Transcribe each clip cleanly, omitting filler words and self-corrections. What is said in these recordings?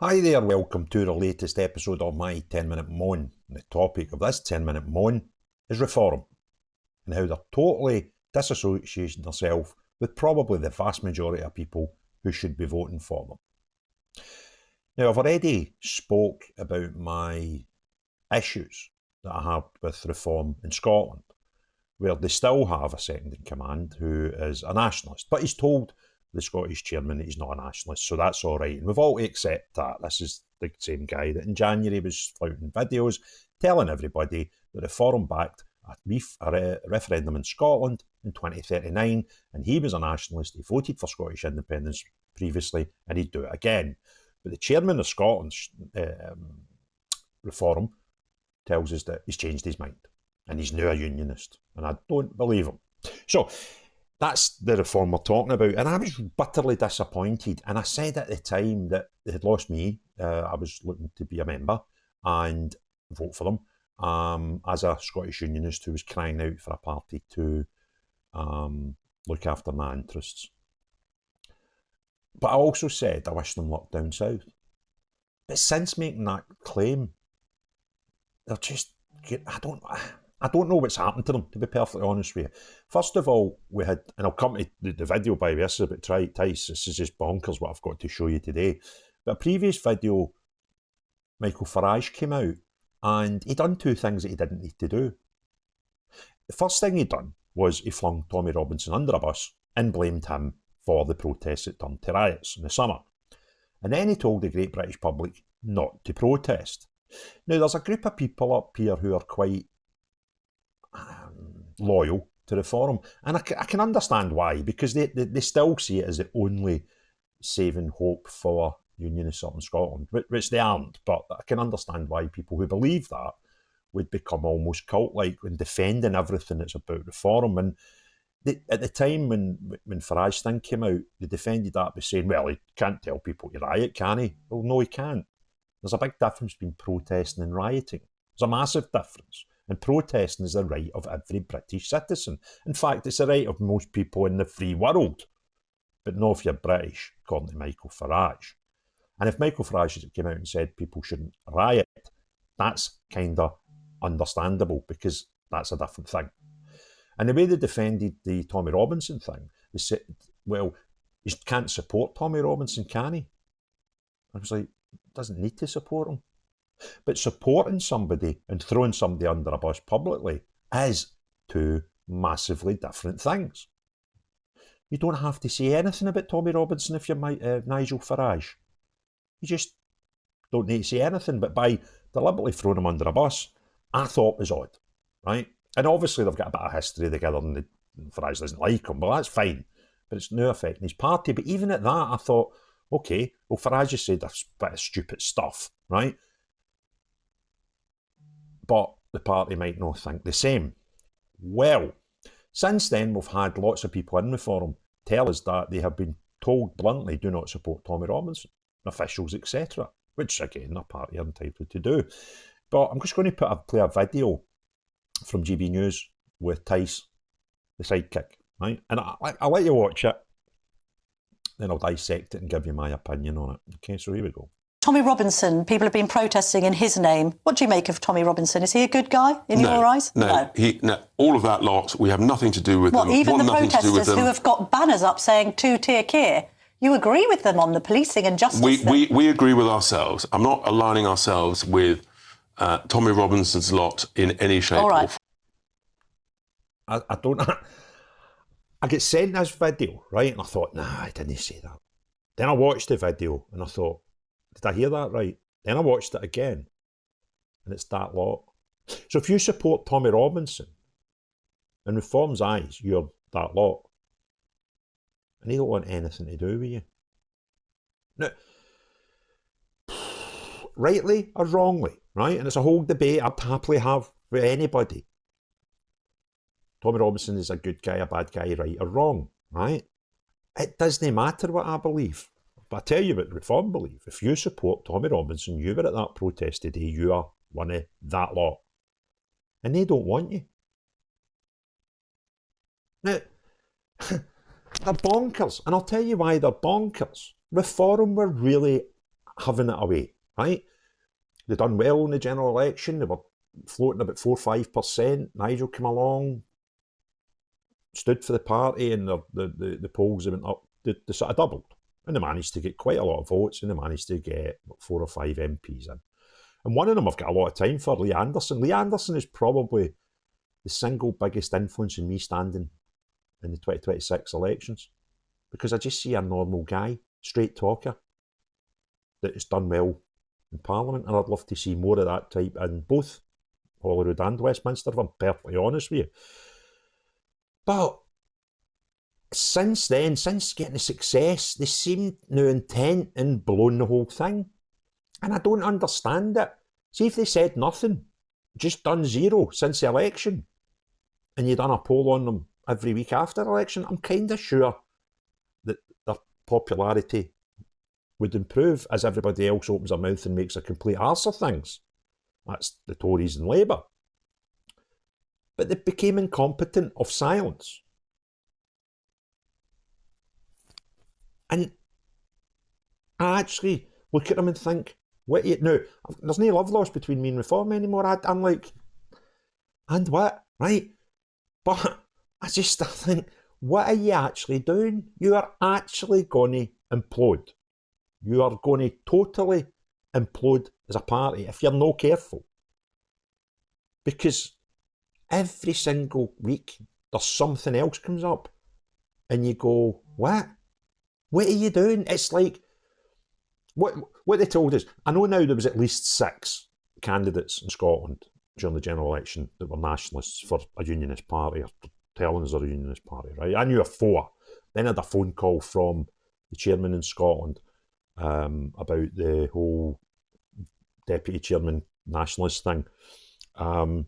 Hi there, welcome to the latest episode of my 10-minute moan. The topic of this 10-minute moan is reform and how they're totally disassociating themselves with probably the vast majority of people who should be voting for them. Now, I've already spoke about my issues that I have with reform in Scotland, where they still have a second-in-command who is a nationalist, but he's told the Scottish chairman that he's not a nationalist, so that's all right. And we've all to accept that. This is the same guy that in January was flouting videos telling everybody that reform backed a referendum in Scotland in 2039, and he was a nationalist. He voted for Scottish independence previously, and he'd do it again. But the chairman of Scotland's reform tells us that he's changed his mind, and he's now a unionist, and I don't believe him. So that's the reform we're talking about, and I was bitterly disappointed. And I said at the time that they had lost me. I was looking to be a member and vote for them as a Scottish unionist who was crying out for a party to look after my interests. But I also said I wish them luck down south. But since making that claim, they're just, I don't know what's happened to them, to be perfectly honest with you. First of all, we had, and I'll come to the video by the way, this is about Tice. This is just bonkers what I've got to show you today. But a previous video, Nigel Farage came out and he done two things that he didn't need to do. The first thing he done was he flung Tommy Robinson under a bus and blamed him for the protests that turned to riots in the summer. And then he told the great British public not to protest. Now, there's a group of people up here who are quite loyal to reform, and I can understand why, because they still see it as the only saving hope for unionists up in Scotland, which they aren't, but I can understand why people who believe that would become almost cult-like when defending everything that's about reform. And at the time when Farage thing came out, they defended that by saying, well, he can't tell people to riot, can he? Well, no, he can't. There's a big difference between protesting and rioting. There's a massive difference. And protesting is the right of every British citizen. In fact, it's the right of most people in the free world. But not if you're British, according to Nigel Farage. And if Nigel Farage came out and said people shouldn't riot, that's kind of understandable, because that's a different thing. And the way they defended the Tommy Robinson thing, they said, well, you can't support Tommy Robinson, can he? I was like, doesn't need to support him. But supporting somebody and throwing somebody under a bus publicly is two massively different things. You don't have to say anything about Tommy Robinson if you're Nigel Farage. You just don't need to say anything. But by deliberately throwing him under a bus, I thought was odd, right? And obviously they've got a bit of history together, and Farage doesn't like him, but that's fine. But it's no affecting his party. But even at that, I thought, okay, well, Farage has said a bit of stupid stuff, right? But the party might not think the same. Well, since then, we've had lots of people in reform tell us that they have been told bluntly, do not support Tommy Robinson, officials, etc., which, again, the party are entitled to do. But I'm just going to play a video from GB News with Tice, the sidekick, right? And I'll let you watch it, then I'll dissect it and give you my opinion on it. Okay, so here we go. Tommy Robinson, people have been protesting in his name. What do you make of Tommy Robinson? Is he a good guy in your eyes? No. All of that lot, we have nothing to do with them. Even the protesters who have got banners up saying two-tier Keir, you agree with them on the policing and justice? We agree with ourselves. I'm not aligning ourselves with Tommy Robinson's lot in any shape or form. I don't... I get sent this video, right? And I thought, nah, I didn't say that. Then I watched the video and I thought, did I hear that right? Then I watched it again, and it's that lot. So if you support Tommy Robinson, in Reform's eyes, you're that lot. And they don't want anything to do with you. Now, rightly or wrongly, right? And it's a whole debate I'd happily have with anybody. Tommy Robinson is a good guy, a bad guy, right or wrong, right? It doesn't matter what I believe. But I tell you what Reform believe. If you support Tommy Robinson, you were at that protest today, you are one of that lot. And they don't want you. Now, they're bonkers. And I'll tell you why they're bonkers. Reform were really having it away, right? They done well in the general election. They were floating about 4 or 5%. Nigel came along, stood for the party, and the polls went up. They sort of doubled. And they managed to get quite a lot of votes, and they managed to get 4 or 5 MPs in. And one of them I've got a lot of time for, Lee Anderson. Lee Anderson is probably the single biggest influence in me standing in the 2026 elections, because I just see a normal guy, straight talker, that has done well in Parliament, and I'd love to see more of that type in both Holyrood and Westminster, if I'm perfectly honest with you. But since then, since getting the success, they seem now intent in blowing the whole thing. And I don't understand it. See, if they said nothing, just done zero since the election, and you done a poll on them every week after the election, I'm kind of sure that their popularity would improve as everybody else opens their mouth and makes a complete arse of things. That's the Tories and Labour. But they became incompetent of silence. And I actually look at them and think, what you now? There's no love lost between me and Reform anymore. I'm like, and what? Right? But I think, what are you actually doing? You are actually going to implode. You are going to totally implode as a party if you're not careful. Because every single week there's something else comes up and you go, what? What are you doing? It's like, what they told us. I know now there was at least 6 candidates in Scotland during the general election that were nationalists for a unionist party, or telling us they're a unionist party, right? I knew of 4. Then I had a phone call from the chairman in Scotland about the whole deputy chairman nationalist thing. And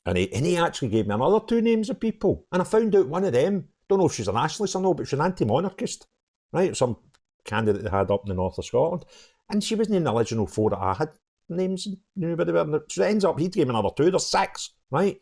he actually gave me another 2 names of people. And I found out one of them, don't know if she's a nationalist or not, but she's an anti-monarchist, right? Some candidate they had up in the north of Scotland. And she wasn't in the original 4 that I had names, but they were. So it ends up, he gave me another 2, there's 6, right?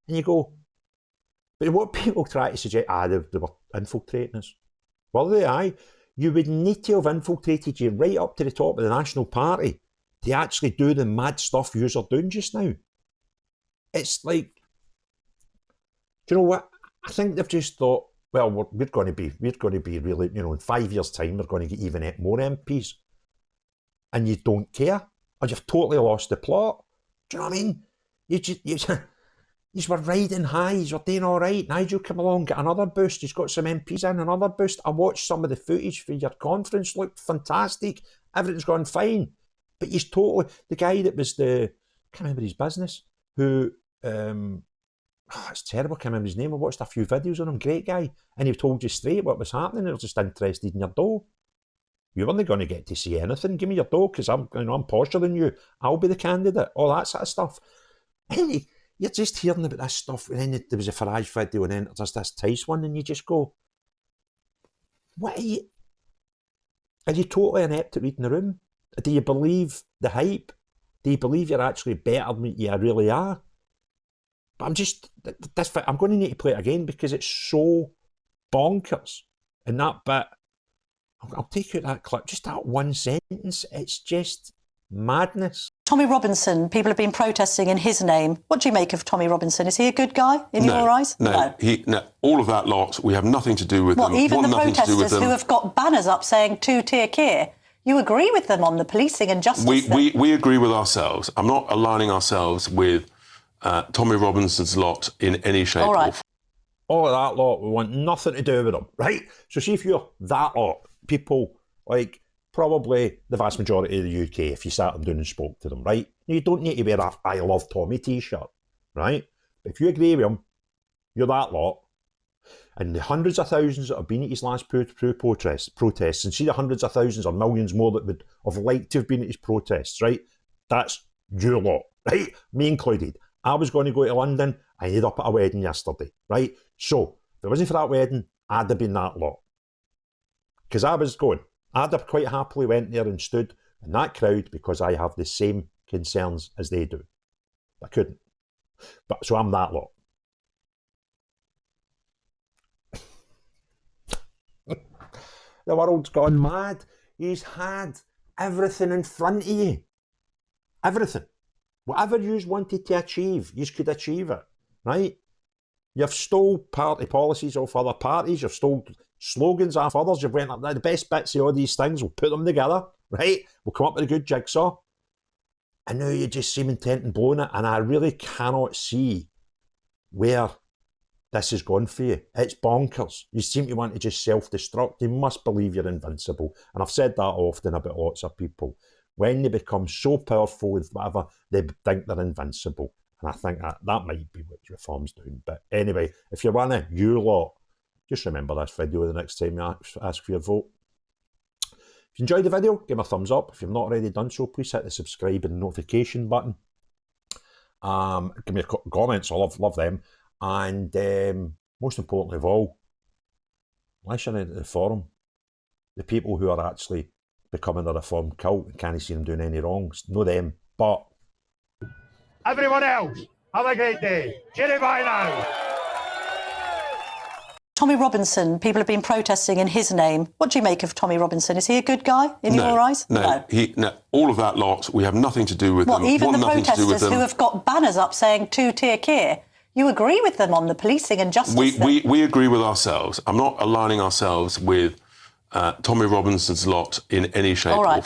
And you go, but what people try to suggest, they were infiltrating us. Well, aye. You would need to have infiltrated you right up to the top of the National Party to actually do the mad stuff you are doing just now. It's like, do you know what? I think they've just thought, well, we're going to be really, in 5 years' time, we're going to get even more MPs. And you don't care. Or you've totally lost the plot. Do you know what I mean? You were riding high, you were doing all right. Nigel came along, got another boost. He's got some MPs in, another boost. I watched some of the footage for your conference, looked fantastic. Everything's gone fine. But he's totally, the guy that was I can't remember his business, who, it's terrible, I can't remember his name. I watched a few videos on him, great guy. And he told you straight what was happening. He was just interested in your dough. You weren't going to get to see anything. Give me your dough, because I'm posher than you. I'll be the candidate. All that sort of stuff. And you're just hearing about this stuff, and then there was a Farage video, and then there's this Tice one, and you just go, what are you totally inept at reading the room? Do you believe the hype? Do you believe you're actually better than you really are? But I'm going to need to play it again, because it's so bonkers. And that bit, I'll take out that clip, just that one sentence, it's just madness. Tommy Robinson, people have been protesting in his name. What do you make of Tommy Robinson? Is he a good guy in your eyes? No. All of that lot, we have nothing to do with them. Even the protesters who have got banners up saying 2-tier Keir, you agree with them on the policing and justice? We agree with ourselves. I'm not aligning ourselves with Tommy Robinson's lot in any shape or form. All of that lot, we want nothing to do with them, right? So see if you're that lot, people like probably the vast majority of the UK, if you sat them down and spoke to them, right? You don't need to wear a I Love Tommy t-shirt, right? But if you agree with him, you're that lot. And the hundreds of thousands that have been at his last protests, and see the hundreds of thousands or millions more that would have liked to have been at his protests, right? That's your lot, right? Me included. I was going to go to London. I ended up at a wedding yesterday, right? So, if it wasn't for that wedding, I'd have been that lot. Because I was going. I'd have quite happily went there and stood in that crowd because I have the same concerns as they do. I couldn't. So I'm that lot. The world's gone mad. He's had everything in front of you. Everything. Whatever you wanted to achieve, you could achieve it, right? You've stole party policies off other parties, you've stole slogans off others, you've went up the best bits of all these things, we'll put them together, right? We'll come up with a good jigsaw. And now you just seem intent on blowing it, and I really cannot see where this is going for you. It's bonkers. You seem to want to just self-destruct. You must believe you're invincible. And I've said that often about lots of people. When they become so powerful with whatever, they think they're invincible. And I think that might be what Reform's doing. But anyway, if you're one of you lot, just remember this video the next time you ask for your vote. If you enjoyed the video, give me a thumbs up. If you've not already done so, please hit the subscribe and notification button. Give me comments. I love them. And most importantly of all, listen to the forum. The people who are actually becoming a reform cult and can't see them doing any wrongs. Know them. But everyone else, have a great day. Cheerio, bye now. Tommy Robinson, people have been protesting in his name. What do you make of Tommy Robinson? Is he a good guy in your eyes? No. All of that lot, we have nothing to do with them. Even the protesters who have got banners up saying two-tier Keir, you agree with them on the policing and justice? We agree with ourselves. I'm not aligning ourselves with Tommy Robinson's lot in any shape or form.